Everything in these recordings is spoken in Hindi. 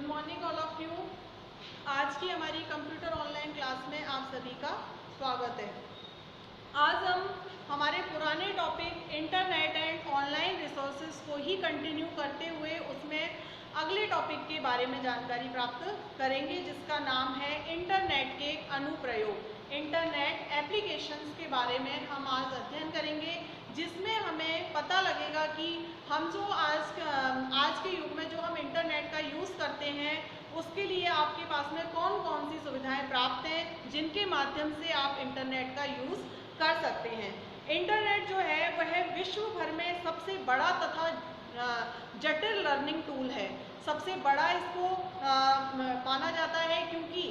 Good morning all of you. आज की हमारी कंप्यूटर ऑनलाइन क्लास में आप सभी का स्वागत है। आज हम हमारे पुराने topic internet and online resources को ही कंटिन्यू करते हुए उसमें अगले टॉपिक के बारे में जानकारी प्राप्त करेंगे, जिसका नाम है इंटरनेट के अनुप्रयोग। इंटरनेट एप्लीकेशंस के बारे में हम आज अध्ययन करेंगे, जिसमें हमें पता लगेगा कि हम जो आज के युग में जो हम इंटरनेट का यूज़ करते हैं, उसके लिए आपके पास में कौन कौन सी सुविधाएं प्राप्त हैं, जिनके माध्यम से आप इंटरनेट का यूज़ कर सकते हैं। इंटरनेट जो है वह विश्व भर में सबसे बड़ा तथा जटिल लर्निंग टूल है। सबसे बड़ा इसको माना जाता है क्योंकि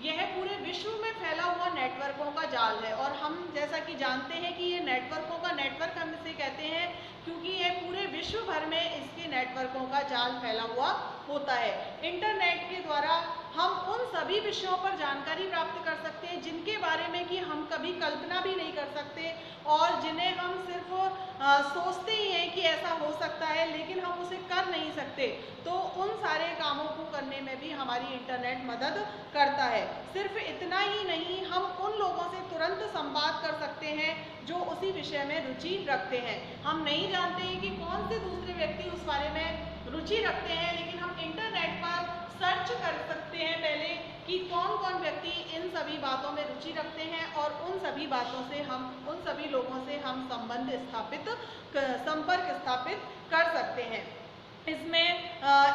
यह पूरे विश्व में फैला हुआ नेटवर्कों का जाल है, और हम जैसा कि जानते हैं कि ये नेटवर्कों का नेटवर्क हम इसे कहते हैं क्योंकि यह पूरे विश्व भर में इसके नेटवर्कों का जाल फैला हुआ होता है। इंटरनेट के द्वारा हम उन सभी विषयों पर जानकारी प्राप्त कर सकते हैं जिनके बारे में कि हम कभी कल्पना भी नहीं कर सकते, और जिन्हें हम सिर्फ सोचते ही हैं कि ऐसा हो सकता है, लेकिन हम उसे कर नहीं सकते। तो उन सारे कामों को करने में भी हमारी इंटरनेट मदद करता है। सिर्फ इतना ही नहीं, हम उन लोगों से तुरंत संवाद कर सकते हैं जो उसी विषय में रुचि रखते हैं। हम नहीं जानते हैं कि कौन से दूसरे व्यक्ति उस बारे में रुचि रखते हैं, लेकिन हम इंटरनेट पर सर्च कर सकते हैं पहले कि कौन कौन व्यक्ति इन सभी बातों में रुचि रखते हैं, और उन सभी बातों से उन सभी लोगों से हम संपर्क स्थापित कर सकते हैं। इसमें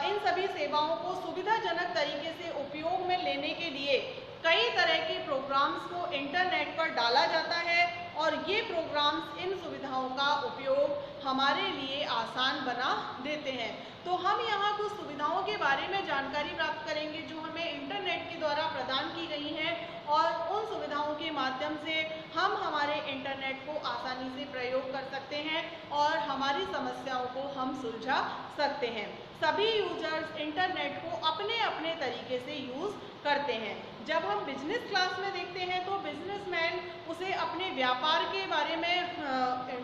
इन सभी सेवाओं को सुविधाजनक तरीके से उपयोग में लेने के लिए कई तरह के प्रोग्राम्स को इंटरनेट पर डाला जाता है, और ये प्रोग्राम्स इन सुविधाओं का उपयोग हमारे लिए आसान बना देते हैं। तो हम यहाँ कुछ सुविधाओं के बारे में जानकारी प्राप्त करेंगे जो हमें इंटरनेट के द्वारा प्रदान की गई हैं, और उन सुविधाओं के माध्यम से हम हमारे इंटरनेट को आसानी से प्रयोग कर सकते हैं और हमारी समस्याओं को हम सुलझा सकते हैं। सभी यूजर्स इंटरनेट को अपने अपने तरीके से यूज़ करते हैं। जब हम बिजनेस क्लास में देखते हैं तो बिजनेसमैन उसे अपने व्यापार के बारे में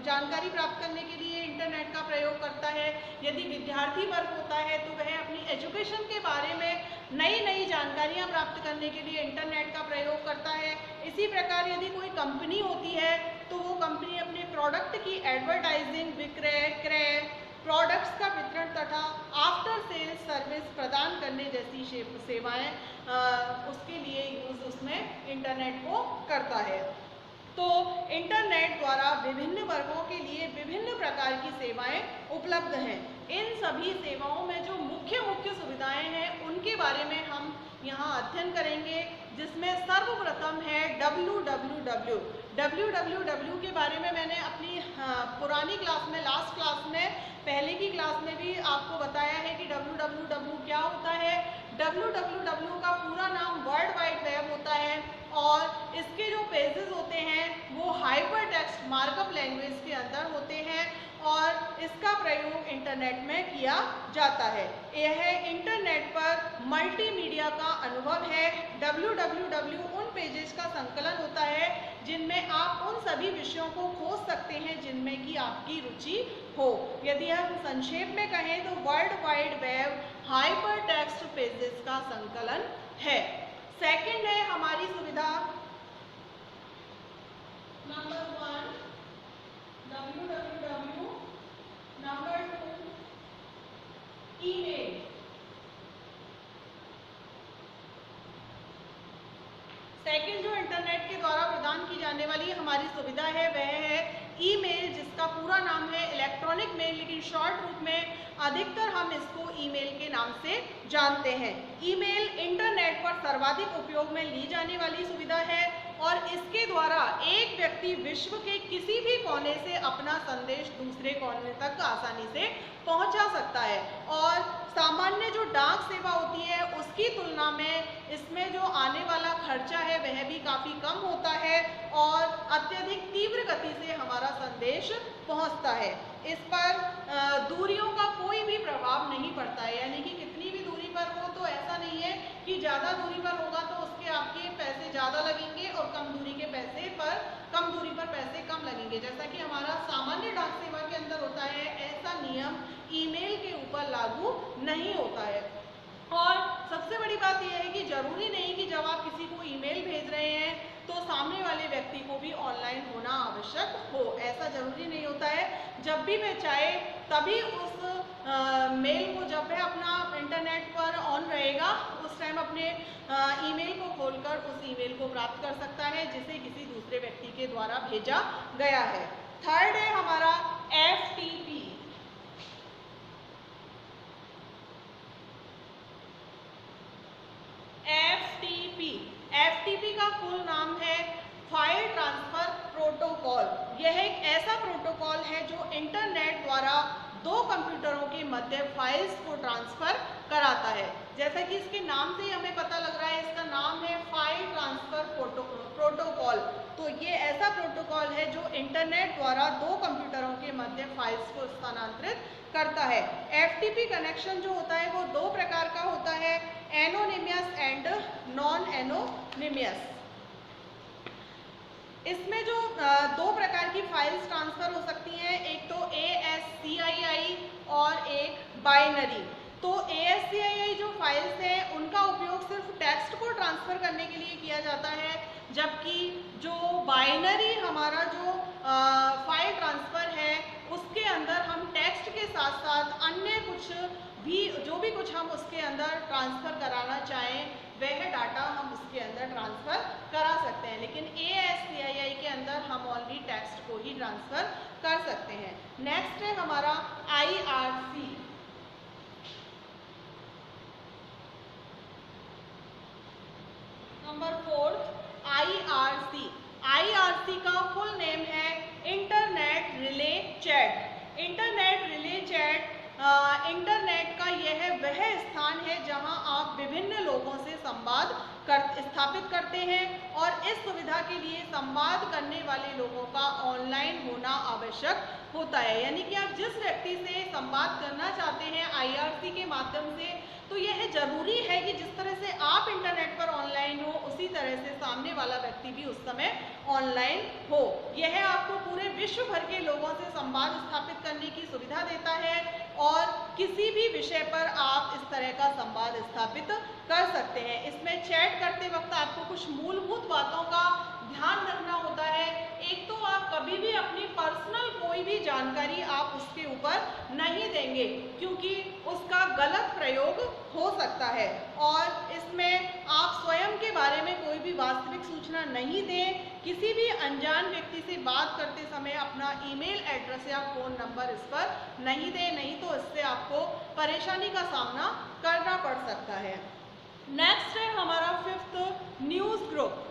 जानकारी प्राप्त करने के लिए इंटरनेट का प्रयोग करता है। यदि विद्यार्थी वर्ग होता है तो वह अपनी एजुकेशन के बारे में नई नई जानकारियां प्राप्त करने के लिए इंटरनेट का प्रयोग करता है। इसी प्रकार यदि कोई कंपनी होती है तो वो कंपनी अपने प्रोडक्ट की एडवर्टाइजिंग, विक्रय, क्रय, प्रोडक्ट्स का वितरण तथा आफ्टर सेल्स सर्विस प्रदान करने जैसी सेवाएं उसके लिए यूज़ उसमें इंटरनेट को करता है। तो इंटरनेट द्वारा विभिन्न वर्गों के लिए विभिन्न प्रकार की सेवाएं उपलब्ध हैं। इन सभी सेवाओं में जो मुख्य सुविधाएं हैं उनके बारे में हम यहाँ अध्ययन करेंगे, जिसमें सर्वप्रथम है www के बारे में मैंने अपनी पुरानी क्लास में, लास्ट क्लास में, पहले की क्लास में भी आपको बताया है कि www क्या होता है। www का पूरा नाम वर्ल्ड वाइड वेब होता है, और इसके जो पेजेस होते हैं वो हाइपर टेक्स्ट मार्कअप लैंग्वेज के अंदर होते हैं, और इसका प्रयोग इंटरनेट में किया जाता है। यह इंटरनेट पर मल्टीमीडिया का अनुभव है। www उन पेजेस का संकलन होता है जिनमें आप उन सभी विषयों को खोज सकते हैं जिनमें कि आपकी रुचि हो। यदि हम संक्षेप में कहें तो world wide web hyper text pages का संकलन है। सेकंड है हमारी सुविधा number 1 www, number 2 email. Second जो इंटरनेट के द्वारा प्रदान की जाने वाली हमारी सुविधा है वह है ईमेल, जिसका पूरा नाम है इलेक्ट्रॉनिक मेल, लेकिन शॉर्ट रूप में अधिकतर हम इसको ईमेल के नाम से जानते हैं। ईमेल इंटरनेट पर सर्वाधिक उपयोग में ली जाने वाली सुविधा है, और इसके द्वारा एक व्यक्ति विश्व के किसी भी कोने से अपना संदेश दूसरे कोने तक आसानी से पहुंचा सकता है। और सामान्य जो डाक सेवा होती है उसकी तुलना में इसमें जो आने वाला खर्चा है वह भी काफ़ी कम होता है, और अत्यधिक तीव्र गति से हमारा संदेश पहुंचता है। इस पर दूरियों का कोई भी प्रभाव नहीं पड़ता है, यानी कि कितनी भी दूरी पर हो तो ऐसा नहीं है कि ज़्यादा दूरी पर होगा तो उसके आपके पैसे ज़्यादा लगेंगे और कम दूरी पर पैसे कम लगेंगे। जैसा कि हमारा सामान्य डाक सेवा के अंदर होता है, ऐसा नियम ईमेल के ऊपर लागू नहीं होता है। और सबसे बड़ी बात यह है कि जरूरी नहीं कि जब आप किसी को ईमेल भेज रहे हैं तो सामने वाले व्यक्ति को भी ऑनलाइन होना आवश्यक हो, ऐसा जरूरी नहीं होता है। जब भी वह चाहे तभी उस मेल को, जब वह अपना इंटरनेट पर ऑन रहेगा उस टाइम अपने ईमेल को खोलकर उस ईमेल को प्राप्त कर सकता है जिसे किसी दूसरे व्यक्ति के द्वारा भेजा गया है। थर्ड है हमारा FTP। FTP का फुल नाम है फाइल ट्रांसफर प्रोटोकॉल। यह एक ऐसा प्रोटोकॉल है जो इंटरनेट द्वारा दो कंप्यूटरों के मध्य फाइल्स को ट्रांसफर कराता है। जैसा कि इसके नाम से ही हमें पता लग रहा है, इसका नाम है फाइल ट्रांसफर प्रोटोकॉल। तो ये ऐसा प्रोटोकॉल है जो इंटरनेट द्वारा दो कंप्यूटरों के मध्य फाइल्स को स्थानांतरित करता है। FTP कनेक्शन जो होता है वो दो प्रकार का होता है, एनोनिमियस एंड नॉन एनोनिमियस। इसमें जो दो प्रकार की फाइल्स ट्रांसफर हो सकती हैं, एक तो ASCII और एक बाइनरी। तो ASCII जो फाइल्स हैं उनका उपयोग सिर्फ टेक्स्ट को ट्रांसफर करने के लिए किया जाता है, जबकि जो बाइनरी हमारा जो फाइल ट्रांसफर है उसके अंदर हम टेक्स्ट के साथ साथ अन्य कुछ भी, जो भी कुछ हम उसके अंदर ट्रांसफर कराना चाहें वह डाटा हम उसके अंदर ट्रांसफर करा सकते हैं। लेकिन ASCII के अंदर हम ओनली टेक्स्ट को ही ट्रांसफर कर सकते हैं। नेक्स्ट है हमारा IRC। Number 4 IRC। IRC का फुल नेम है internet relay chat. Internet relay chat internet का यह वह स्थान है जहां आप विभिन्न लोगों से संवाद स्थापित करते हैं और इस सुविधा के लिए संवाद करने वाले लोगों का ऑनलाइन होना आवश्यक होता है। यानी कि आप जिस व्यक्ति से संवाद करना चाहते हैं IRC के माध्यम से, तो यह जरूरी है कि जिस तरह से आप इंटरनेट पर ऑनलाइन हो उसी तरह से सामने वाला व्यक्ति भी उस समय ऑनलाइन हो। यह आपको पूरे विश्व भर के लोगों से संवाद स्थापित करने की सुविधा देता है और किसी भी विषय पर आप इस तरह का संवाद स्थापित कर सकते हैं। इसमें चैट करते वक्त आपको कुछ मूलभूत बातों का ध्यान रखना होता है। एक तो आप कभी भी अपनी पर्सनल कोई भी जानकारी आप उसके ऊपर नहीं देंगे क्योंकि उसका गलत प्रयोग हो सकता है, और इसमें आप स्वयं के बारे में कोई भी वास्तविक सूचना नहीं दें। किसी भी अनजान व्यक्ति से बात करते समय अपना ईमेल एड्रेस या फ़ोन नंबर इस पर नहीं दें, नहीं तो इससे आपको परेशानी का सामना करना पड़ सकता है। नेक्स्ट है हमारा 5th news group.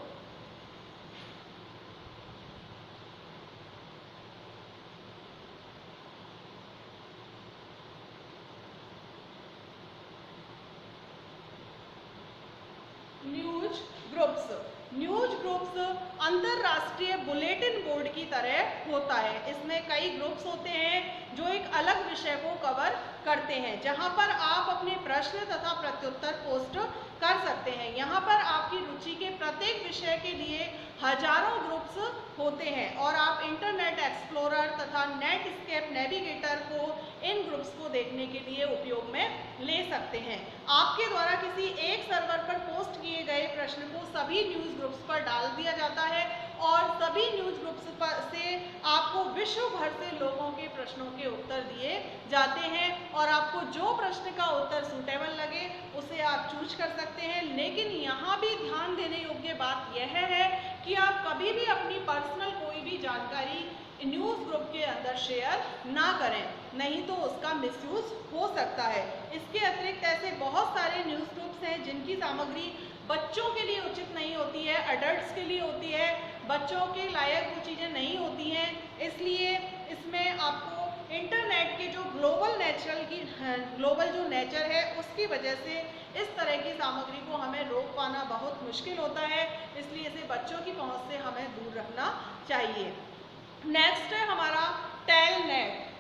News groups अंतरराष्ट्रीय बुलेटिन बोर्ड की तरह होता है। इसमें कई ग्रुप्स होते हैं जो एक अलग विषय को कवर करते हैं, जहां पर आप अपने प्रश्न तथा प्रत्युत्तर पोस्ट कर सकते हैं। यहाँ पर आपकी रुचि के प्रत्येक विषय के लिए हजारों ग्रुप्स होते हैं और आप इंटरनेट एक्सप्लोरर तथा नेटस्केप नेविगेटर को इन ग्रुप्स को देखने के लिए उपयोग में ले सकते हैं। आपके द्वारा किसी एक सर्वर पर पोस्ट किए गए प्रश्न को सभी न्यूज़ ग्रुप्स पर डाल दिया जाता है और सभी न्यूज़ ग्रुप्स पर से आपको विश्व भर से लोगों के प्रश्नों के उत्तर दिए जाते हैं और आपको जो प्रश्न का उत्तर सूटेबल लगे उसे आप चूज कर सकते हैं। लेकिन यहाँ भी ध्यान देने योग्य बात यह है कि आप कभी भी अपनी पर्सनल कोई भी जानकारी न्यूज़ ग्रुप के अंदर शेयर ना करें, नहीं तो उसका मिसयूज हो सकता है। इसके अतिरिक्त ऐसे बहुत सारे न्यूज़ ग्रुप्स हैं जिनकी सामग्री बच्चों के लिए उचित नहीं होती है, अडल्ट्स के लिए होती है, बच्चों के लायक वो चीज़ें नहीं होती हैं। इसलिए इसमें आपको इंटरनेट के जो ग्लोबल जो नेचर है उसकी वजह से इस तरह की सामग्री को हमें रोक पाना बहुत मुश्किल होता है, इसलिए इसे बच्चों की पहुंच से हमें दूर रखना चाहिए। नेक्स्ट है हमारा टेलनेट।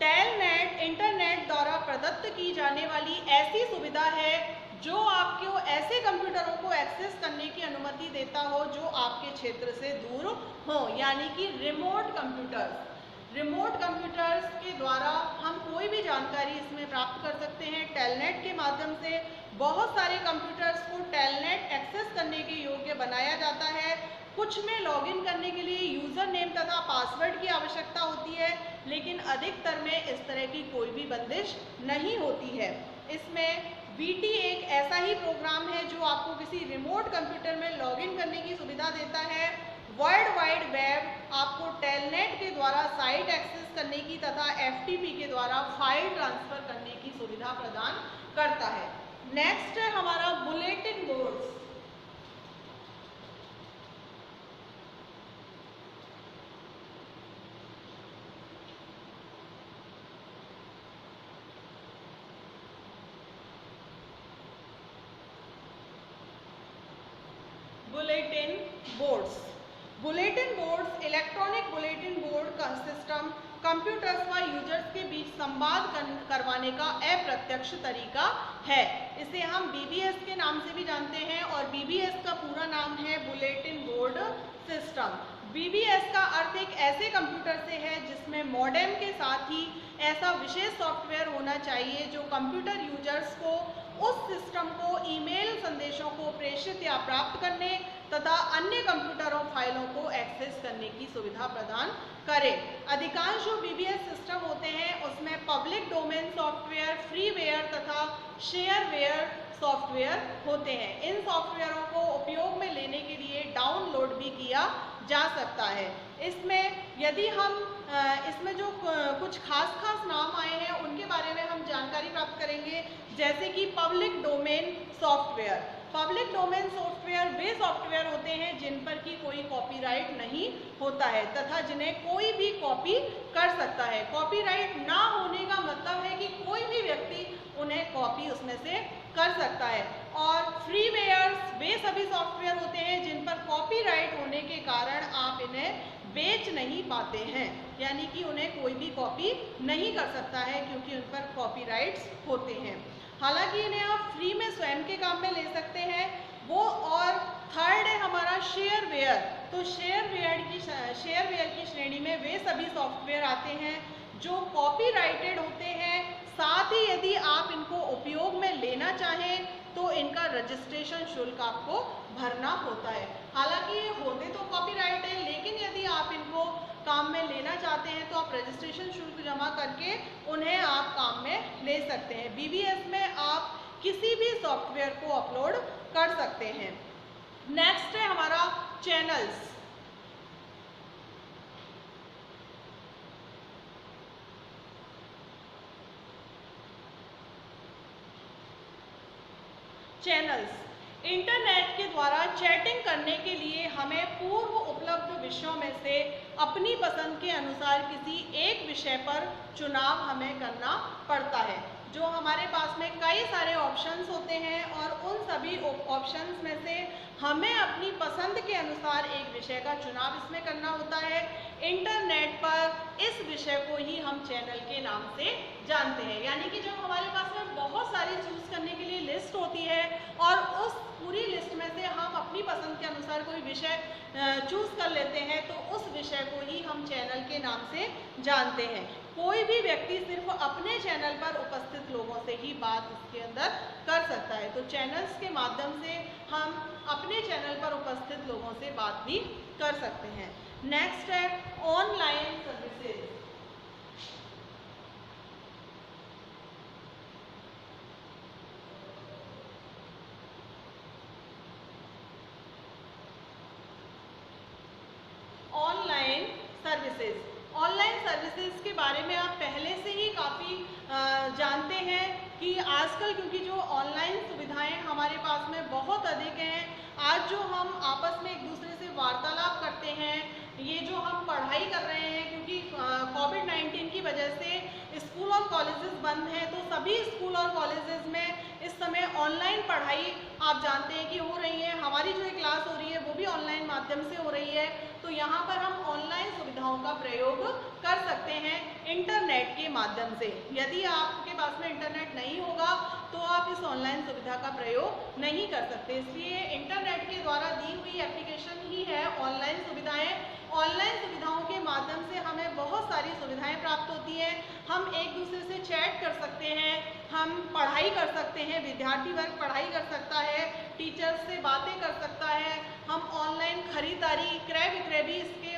टेलनेट इंटरनेट द्वारा प्रदत्त की जाने वाली ऐसी सुविधा है जो आपको ऐसे कंप्यूटरों को एक्सेस करने की अनुमति देता हो जो आपके क्षेत्र से दूर हो, यानी कि रिमोट कंप्यूटर्स। रिमोट कंप्यूटर्स के द्वारा हम कोई भी जानकारी इसमें प्राप्त कर सकते हैं। टेलनेट के माध्यम से बहुत सारे कंप्यूटर्स को टेलनेट एक्सेस करने के योग्य बनाया जाता है। कुछ में लॉगिन करने के लिए यूज़र नेम तथा पासवर्ड की आवश्यकता होती है, लेकिन अधिकतर में इस तरह की कोई भी बंदिश नहीं होती है। इसमें VT एक ऐसा ही प्रोग्राम है जो आपको किसी रिमोट कंप्यूटर में लॉगिन करने की सुविधा देता है। वर्ल्ड वाइड वेब आपको टेलनेट के द्वारा साइट एक्सेस करने की तथा FTP के द्वारा फाइल ट्रांसफ़र करने की सुविधा प्रदान करता है। नेक्स्ट है हमारा bulletin boards. Bulletin boards. Bulletin boards electronic bulletin board का सिस्टम कंप्यूटर्स व यूजर्स के बीच संवाद करवाने का अप्रत्यक्ष तरीका है। इसे हम BBS के नाम से भी जानते हैं और BBS का पूरा नाम है बुलेटिन बोर्ड सिस्टम। BBS का अर्थ एक ऐसे कंप्यूटर से है जिसमें मॉडेम के साथ ही ऐसा विशेष सॉफ्टवेयर होना चाहिए जो कंप्यूटर यूजर्स को उस सिस्टम को ईमेल संदेशों को प्रेषित या प्राप्त करने तथा अन्य कंप्यूटरों फाइलों को एक्सेस करने की सुविधा प्रदान करे। अधिकांश जो BBS सिस्टम होते हैं उसमें पब्लिक डोमेन सॉफ्टवेयर, फ्रीवेयर तथा शेयरवेयर सॉफ्टवेयर होते हैं। इन सॉफ्टवेयरों को उपयोग में लेने के लिए डाउनलोड भी किया जा सकता है। इसमें यदि हम इसमें जो कुछ खास नाम आए हैं उनके बारे में हम जानकारी प्राप्त करेंगे, जैसे कि public domain software. Public domain software वे सॉफ्टवेयर होते हैं जिन पर की कोई कॉपीराइट नहीं होता है तथा जिन्हें कोई भी कॉपी कर सकता है। कॉपीराइट ना होने का मतलब है कि कोई भी व्यक्ति उन्हें कॉपी उसमें से कर सकता है। और फ्रीवेयर्स वे सभी सॉफ्टवेयर होते हैं जिन पर कॉपीराइट होने के कारण आप इन्हें बेच नहीं पाते हैं, यानी कि उन्हें कोई भी कॉपी नहीं कर सकता है क्योंकि उन पर कॉपीराइट्स होते हैं। हालांकि इन्हें आप फ्री में स्वयं के काम में ले सकते हैं वो। और थर्ड है हमारा शेयरवेयर। तो शेयरवेयर की श्रेणी में वे सभी सॉफ्टवेयर आते हैं जो कॉपीराइटेड होते हैं। साथ ही यदि आप इनको उपयोग में लेना चाहें तो इनका रजिस्ट्रेशन शुल्क आपको भरना होता है। हालांकि ये होते तो कॉपीराइट है, लेकिन यदि आप इनको काम में लेना चाहते हैं तो आप रजिस्ट्रेशन शुल्क जमा करके उन्हें आप काम में ले सकते हैं। BBS में आप किसी भी सॉफ्टवेयर को अपलोड कर सकते हैं। नेक्स्ट है हमारा चैनल्स। चैनल्स इंटरनेट के द्वारा चैटिंग करने के लिए हमें पूर्व उपलब्ध विषयों में से अपनी पसंद के अनुसार किसी एक विषय पर चुनाव हमें करना पड़ता है। जो हमारे पास में कई सारे ऑप्शंस होते हैं और उन सभी ऑप्शंस में से हमें अपनी पसंद के अनुसार एक विषय का चुनाव इसमें करना होता है। इंटरनेट पर इस विषय को ही हम चैनल के नाम से जानते हैं, यानी कि जब हमारे पास में बहुत सारी चूज़ करने के लिए लिस्ट होती है और उस पूरी लिस्ट में से हम अपनी पसंद के अनुसार कोई विषय चूज़ कर लेते हैं तो उस विषय को ही हम चैनल के नाम से जानते हैं। कोई भी व्यक्ति सिर्फ अपने चैनल पर उपस्थित लोगों से ही बात इसके अंदर कर सकता है। तो चैनल्स के माध्यम से हम अपने चैनल पर उपस्थित लोगों से बात भी कर सकते हैं। नेक्स्ट है ऑनलाइन सर्विसेज। ऑनलाइन सर्विसेज के बारे में आप पहले से ही काफ़ी जानते हैं कि आजकल क्योंकि जो ऑनलाइन सुविधाएं हमारे पास में बहुत अधिक हैं, आज जो हम आपस में एक दूसरे से वार्तालाप करते हैं, ये जो हम पढ़ाई कर रहे हैं, क्योंकि कोविड-19 की वजह से स्कूल और कॉलेजेस बंद हैं तो सभी स्कूल और कॉलेजेस में इस समय ऑनलाइन पढ़ाई आप जानते हैं कि हो रही है। हमारी जो क्लास हो रही है वो भी ऑनलाइन माध्यम माध्यम से हो रही है, तो यहाँ पर हम ऑनलाइन सुविधाओं का प्रयोग कर सकते हैं इंटरनेट के माध्यम से। यदि आपके पास में इंटरनेट नहीं होगा तो आप इस ऑनलाइन सुविधा का प्रयोग नहीं कर सकते। इसलिए इंटरनेट के द्वारा दी हुई एप्लीकेशन ही है ऑनलाइन सुविधाएं। ऑनलाइन सुविधाओं के माध्यम से हमें बहुत सारी सुविधाएं प्राप्त होती हैं। हम एक दूसरे से चैट कर सकते हैं, हम पढ़ाई कर सकते हैं, विद्यार्थी वर्ग पढ़ाई कर सकता है, टीचर्स से बातें कर सकता है, हम ऑनलाइन खरीदारी क्रय विक्रय भी इसके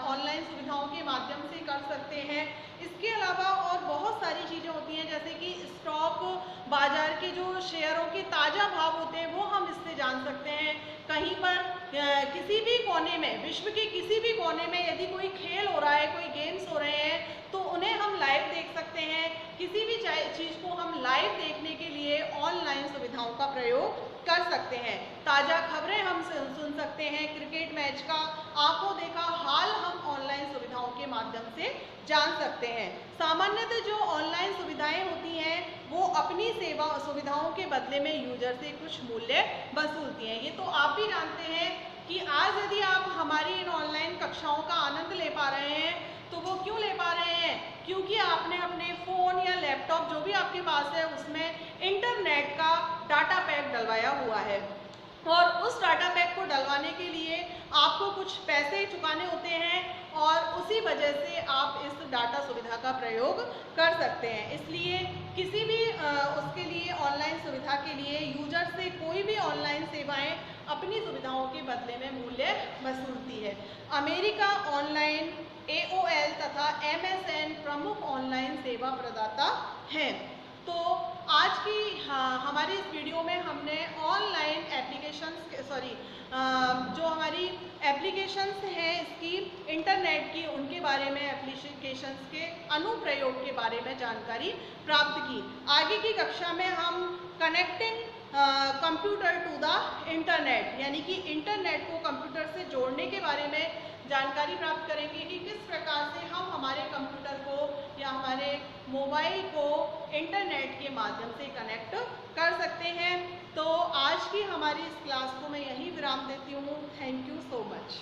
ऑनलाइन सुविधाओं के माध्यम से कर सकते हैं। इसके अलावा और बहुत सारी चीज़ें होती हैं, जैसे कि स्टॉक बाजार के जो शेयरों के ताज़ा भाव होते हैं वो हम इससे जान सकते हैं। कहीं पर किसी भी कोने में, विश्व के किसी भी कोने में यदि कोई खेल हो रहा है, कोई गेम्स हो रहे हैं, तो उन्हें हम लाइव देख सकते हैं। किसी भी चीज़ को हम लाइव देखने के लिए ऑनलाइन सुविधाओं का प्रयोग कर सकते हैं। ताज़ा खबरें हम सुन सकते हैं, क्रिकेट मैच का आंखों देखा हाल हम ऑनलाइन सुविधाओं के माध्यम से जान सकते हैं। सामान्यतः जो ऑनलाइन सुविधाएं होती हैं वो अपनी सुविधाओं के बदले में यूजर से कुछ मूल्य वसूलती हैं। ये तो आप भी जानते हैं कि आज यदि आप हमारी इन ऑनलाइन कक्षाओं का आनंद ले पा रहे हैं तो वो क्यों ले पा रहे हैं? क्योंकि आपने अपने फ़ोन या लैपटॉप जो भी आपके पास है उसमें इंटरनेट का डाटा पैक डलवाया हुआ है, और उस डाटा पैक को डलवाने के लिए आपको कुछ पैसे चुकाने होते हैं और उसी वजह से आप इस डाटा सुविधा का प्रयोग कर सकते हैं। इसलिए किसी भी उसके लिए ऑनलाइन सुविधा के लिए यूजर से कोई भी ऑनलाइन सेवाएं अपनी सुविधाओं के बदले में मूल्य वसूलती है। अमेरिका ऑनलाइन, AOL तथा MSN प्रमुख ऑनलाइन सेवा प्रदाता हैं। तो आज की हमारी इस वीडियो में हमने ऑनलाइन जो हमारी एप्लीकेशंस हैं इसकी इंटरनेट की, उनके बारे में, एप्लीकेशंस के अनुप्रयोग के बारे में जानकारी प्राप्त की। आगे की कक्षा में हम connecting computer to the internet, यानी कि इंटरनेट को कंप्यूटर से जोड़ने के बारे में जानकारी प्राप्त करेंगे कि किस प्रकार से हम हमारे कंप्यूटर को या हमारे मोबाइल को इंटरनेट के माध्यम से कनेक्ट कर सकते हैं। तो आज की हमारी इस क्लास को मैं यहीं विराम देती हूँ। Thank you so much.